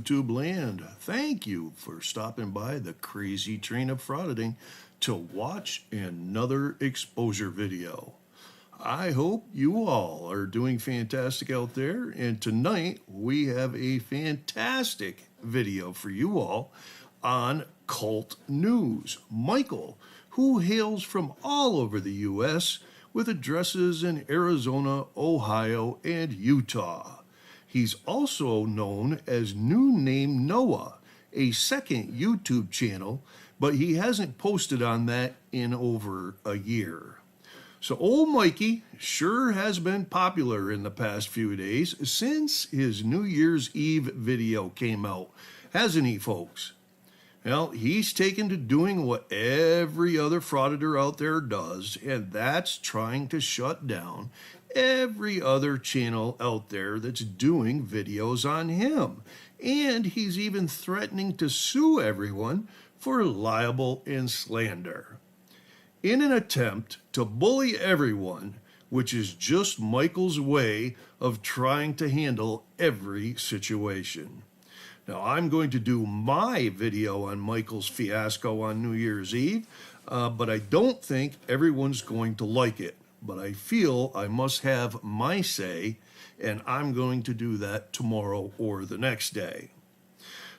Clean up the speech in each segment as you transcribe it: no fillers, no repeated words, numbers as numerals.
YouTube land. Thank you for stopping by the crazy train of frauditing to watch another exposure video. I hope you all are doing fantastic out there, and tonight we have a fantastic video for you all on cult news. Michael, who hails from all over the U.S. with addresses in Arizona, Ohio, and Utah. He's also known as New Name Noah, a second YouTube channel, but he hasn't posted on that in over a year. So old Mikey sure has been popular in the past few days since his New Year's Eve video came out, hasn't he, folks? Well, he's taken to doing what every other frauditor out there does, and that's trying to shut down every other channel out there that's doing videos on him. And he's even threatening to sue everyone for libel and slander, in an attempt to bully everyone, which is just Michael's way of trying to handle every situation. Now, I'm going to do my video on Michael's fiasco on New Year's Eve, but I don't think everyone's going to like it. But I feel I must have my say, and I'm going to do that tomorrow or the next day.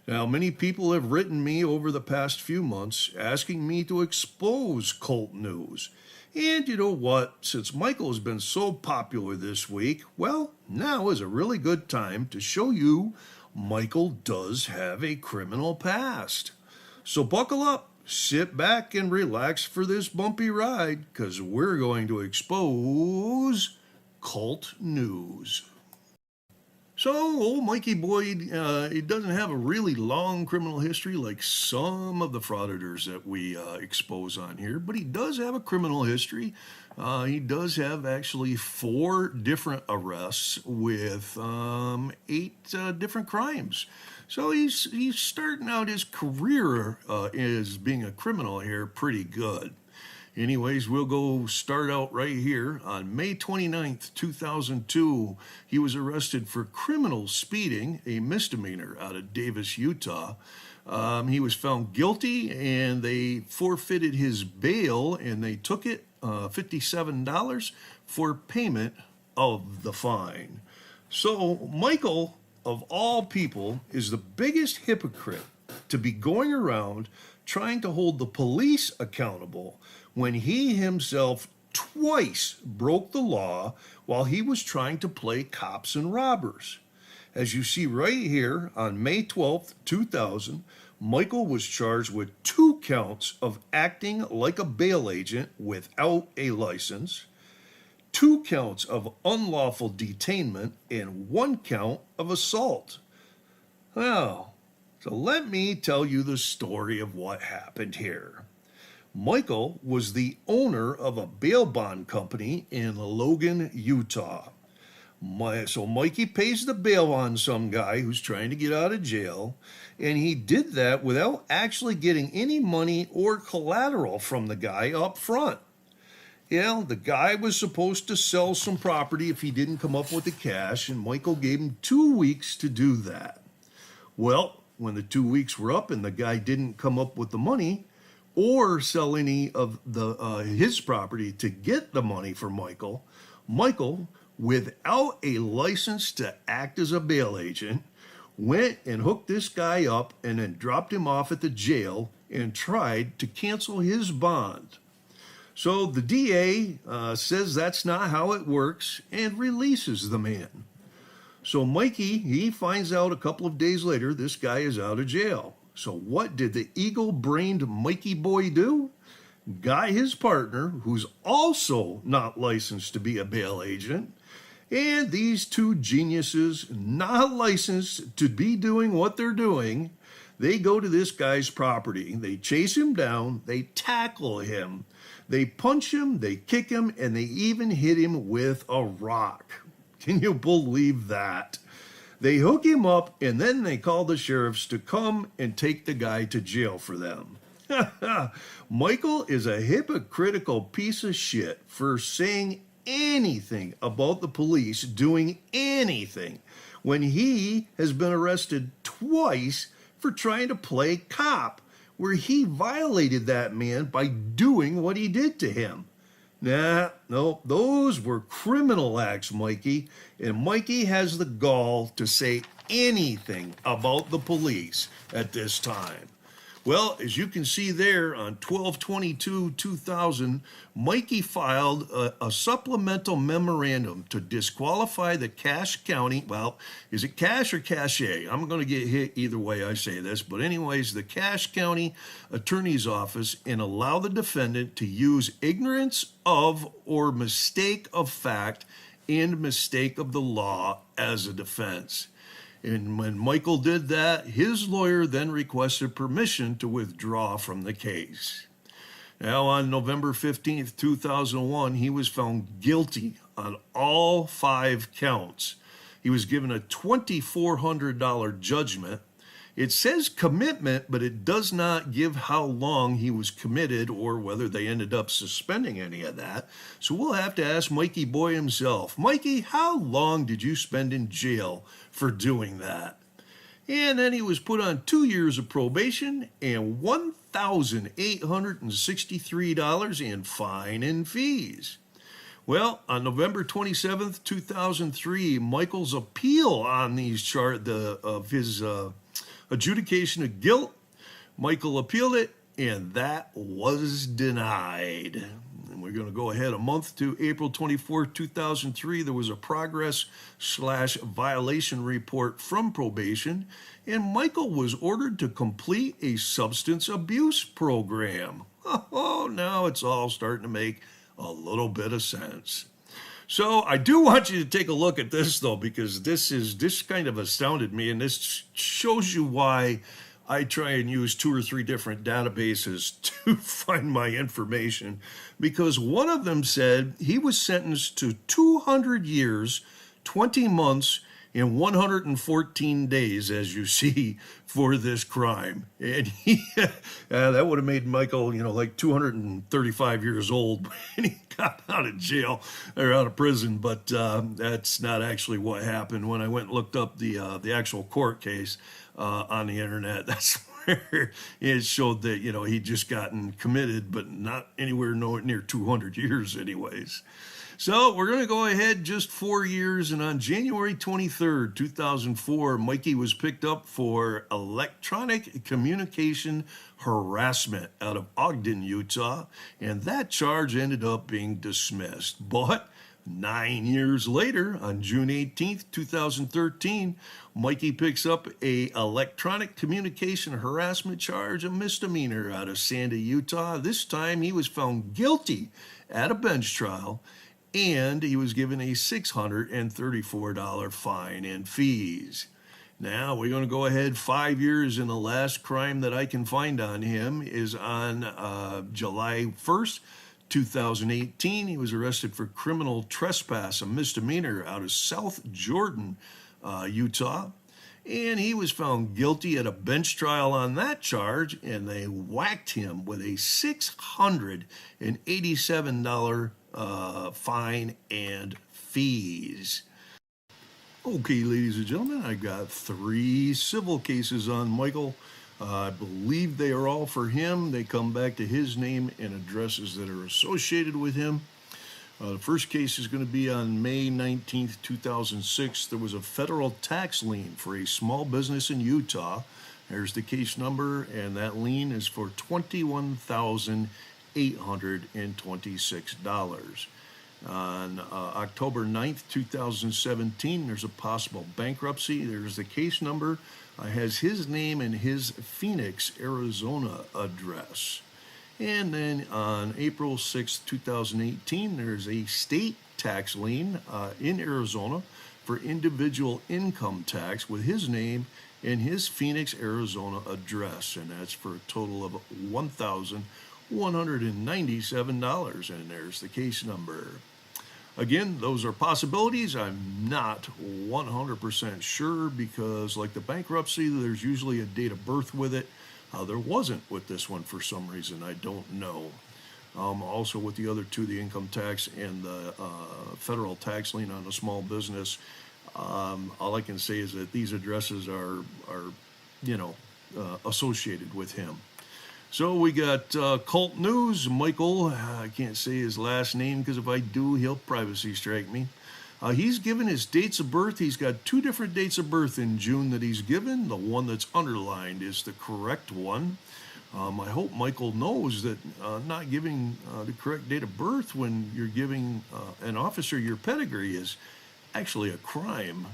Now, many people have written me over the past few months asking me to expose cult news. And you know what? Since Michael has been so popular this week, well, now is a really good time to show you Michael does have a criminal past. So buckle up. Sit back and relax for this bumpy ride, because we're going to expose cult news. So, old Mikey-boy, he doesn't have a really long criminal history like some of the frauditors that we expose on here, but he does have a criminal history. He does have actually 4 different arrests with 8 different crimes. So he's starting out his career as being a criminal here pretty good. Anyways, we'll go start out right here. On May 29th, 2002, he was arrested for criminal speeding, a misdemeanor out of Davis, Utah. He was found guilty, and they forfeited his bail, and they took it, $57 for payment of the fine. So Michael, of all people, is the biggest hypocrite to be going around trying to hold the police accountable when he himself twice broke the law while he was trying to play cops and robbers. As you see right here, on May 12th, 2000, Michael was charged with 2 counts of acting like a bail agent without a license, 2 counts of unlawful detainment, and 1 count of assault. Well, so let me tell you the story of what happened here. Michael was the owner of a bail bond company in Logan, Utah. So Mikey pays the bail on some guy who's trying to get out of jail, and he did that without actually getting any money or collateral from the guy up front. Yeah, the guy was supposed to sell some property if he didn't come up with the cash, and Michael gave him 2 weeks to do that. Well, when the 2 weeks were up and the guy didn't come up with the money or sell any of his property to get the money for Michael, without a license to act as a bail agent, went and hooked this guy up and then dropped him off at the jail and tried to cancel his bond. So the DA says that's not how it works and releases the man. So Mikey, he finds out a couple of days later this guy is out of jail. So what did the eagle-brained Mikey-boy do? Got his partner, who's also not licensed to be a bail agent, and these 2 geniuses, not licensed to be doing what they're doing, they go to this guy's property. They chase him down, they tackle him, they punch him, they kick him, and they even hit him with a rock. Can you believe that? They hook him up, and then they call the sheriffs to come and take the guy to jail for them. Michael is a hypocritical piece of shit for saying anything about the police doing anything when he has been arrested twice for trying to play cop, where he violated that man by doing what he did to him. Nah, no, those were criminal acts, Mikey, and Mikey has the gall to say anything about the police at this time. Well, as you can see there on 12/22/2000, Mikey filed a supplemental memorandum to disqualify the Cache County. Well, is it Cache or Cache? I'm going to get hit either way I say this. But anyways, the Cache County Attorney's Office and allow the defendant to use ignorance of or mistake of fact and mistake of the law as a defense. And when Michael did that, his lawyer then requested permission to withdraw from the case. Now, on November 15th, 2001, he was found guilty on all 5 counts. He was given a $2,400 judgment. It says commitment, but it does not give how long he was committed or whether they ended up suspending any of that. So we'll have to ask Mikey-boy himself. Mikey, how long did you spend in jail for doing that? And then he was put on 2 years of probation and $1,863 in fine and fees. Well, on November 27th, 2003, Michael's appeal on these of his adjudication of guilt, Michael appealed it, and that was denied. And we're going to go ahead a month to April 24th, 2003. There was a progress/violation report from probation, and Michael was ordered to complete a substance abuse program. Oh, now it's all starting to make a little bit of sense. So I do want you to take a look at this, though, because this kind of astounded me, and this shows you why I try and use 2 or 3 different databases to find my information, because one of them said he was sentenced to 200 years, 20 months, and 114 days, as you see, for this crime. And that would have made Michael, like 235 years old when he got out of jail or out of prison. But that's not actually what happened. When I went and looked up the actual court case on the internet, that's where it showed that, he'd just gotten committed, but not anywhere near 200 years anyways. So we're going to go ahead just 4 years, and on January 23rd, 2004, Mikey was picked up for electronic communication harassment out of Ogden, Utah, and that charge ended up being dismissed. But 9 years later, on June 18th, 2013, Mikey picks up a electronic communication harassment charge, a misdemeanor out of Sandy, Utah. This time he was found guilty at a bench trial, and he was given a $634 fine and fees. Now, we're going to go ahead 5 years, and the last crime that I can find on him is on July 1st, 2018. He was arrested for criminal trespass, a misdemeanor out of South Jordan, Utah. And he was found guilty at a bench trial on that charge, and they whacked him with a $687 fine and fees. Okay, ladies and gentlemen, I got 3 civil cases on Michael. I believe they are all for him. They come back to his name and addresses that are associated with him. The first case is going to be on May 19th, 2006. There was a federal tax lien for a small business in Utah. There's the case number, and that lien is for $21,826. On October 9th, 2017, there's a possible bankruptcy. There's the case number. Has his name and his Phoenix, Arizona address. And then on April 6th, 2018, there's a state tax lien in Arizona for individual income tax with his name and his Phoenix, Arizona address. And that's for a total of $1,197. And there's the case number. Again, those are possibilities. I'm not 100% sure because, like the bankruptcy, there's usually a date of birth with it. There wasn't with this one for some reason. I don't know. Also with the other 2, the income tax and the federal tax lien on a small business, All I can say is that these addresses are associated with him. So we got Cult News. Michael, I can't say his last name because if I do, he'll privacy strike me. He's given his dates of birth. He's got 2 different dates of birth in June that he's given. The one that's underlined is the correct one. I hope Michael knows that not giving the correct date of birth when you're giving an officer your pedigree is actually a crime.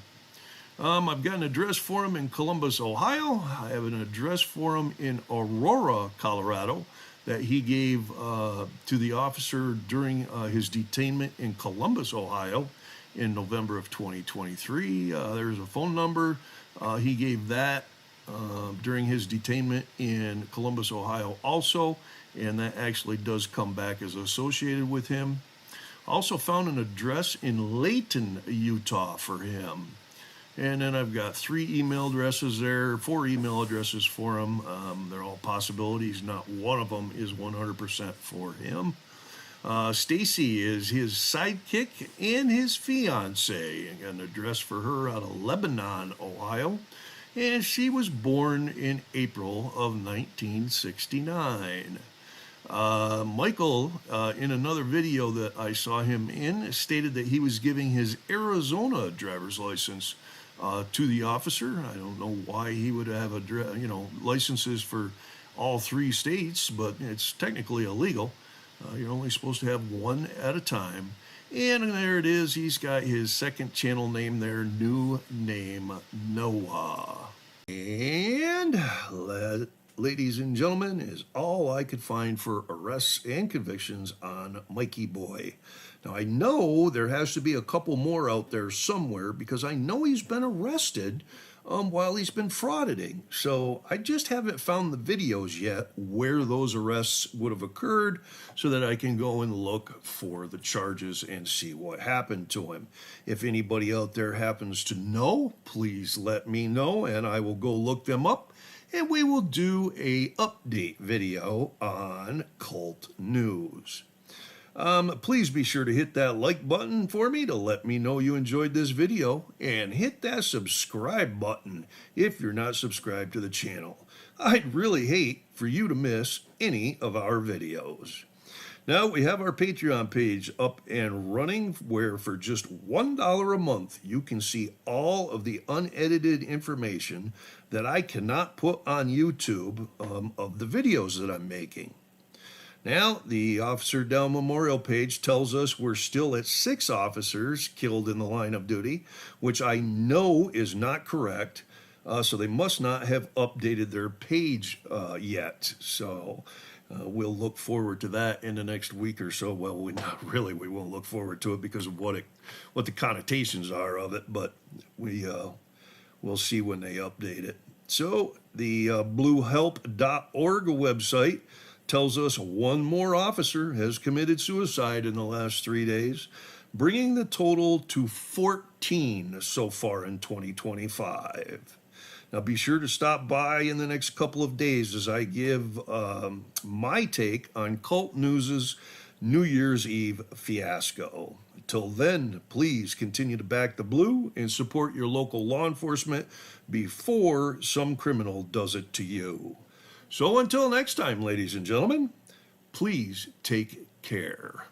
I've got an address for him in Columbus, Ohio. I have an address for him in Aurora, Colorado, that he gave to the officer during his detainment in Columbus, Ohio, in November of 2023. There's a phone number. He gave that during his detainment in Columbus, Ohio also, and that actually does come back as associated with him. Also found an address in Layton, Utah for him. And then I've got 3 email addresses there, 4 email addresses for him. They're all possibilities. Not one of them is 100% for him. Stacy is his sidekick and his fiance. I got an address for her out of Lebanon, Ohio. And she was born in April of 1969. Michael, in another video that I saw him in, stated that he was giving his Arizona driver's license to the officer. I don't know why he would have licenses for all 3 states, but it's technically illegal. You're only supposed to have 1 at a time. And there it is. He's got his second channel name there, new name, Noah. And ladies and gentlemen, is all I could find for arrests and convictions on Mikey-boy. Now, I know there has to be a couple more out there somewhere because I know he's been arrested while he's been frauditing. So I just haven't found the videos yet where those arrests would have occurred so that I can go and look for the charges and see what happened to him. If anybody out there happens to know, please let me know and I will go look them up. And we will do a update video on Cult News. Please be sure to hit that like button for me to let me know you enjoyed this video, and hit that subscribe button if you're not subscribed to the channel. I'd really hate for you to miss any of our videos. Now, we have our Patreon page up and running where for just $1 a month, you can see all of the unedited information that I cannot put on YouTube of the videos that I'm making. Now, the Officer Down Memorial page tells us we're still at 6 officers killed in the line of duty, which I know is not correct. So they must not have updated their page yet. So we'll look forward to that in the next week or so. Well, not really. We won't look forward to it because of what the connotations are of it. But we'll see when they update it. So the bluehelp.org website tells us 1 more officer has committed suicide in the last 3 days, bringing the total to 14 so far in 2025. Now be sure to stop by in the next couple of days as I give my take on Cult News' New Year's Eve fiasco. Until then, please continue to back the blue and support your local law enforcement before some criminal does it to you. So until next time, ladies and gentlemen, please take care.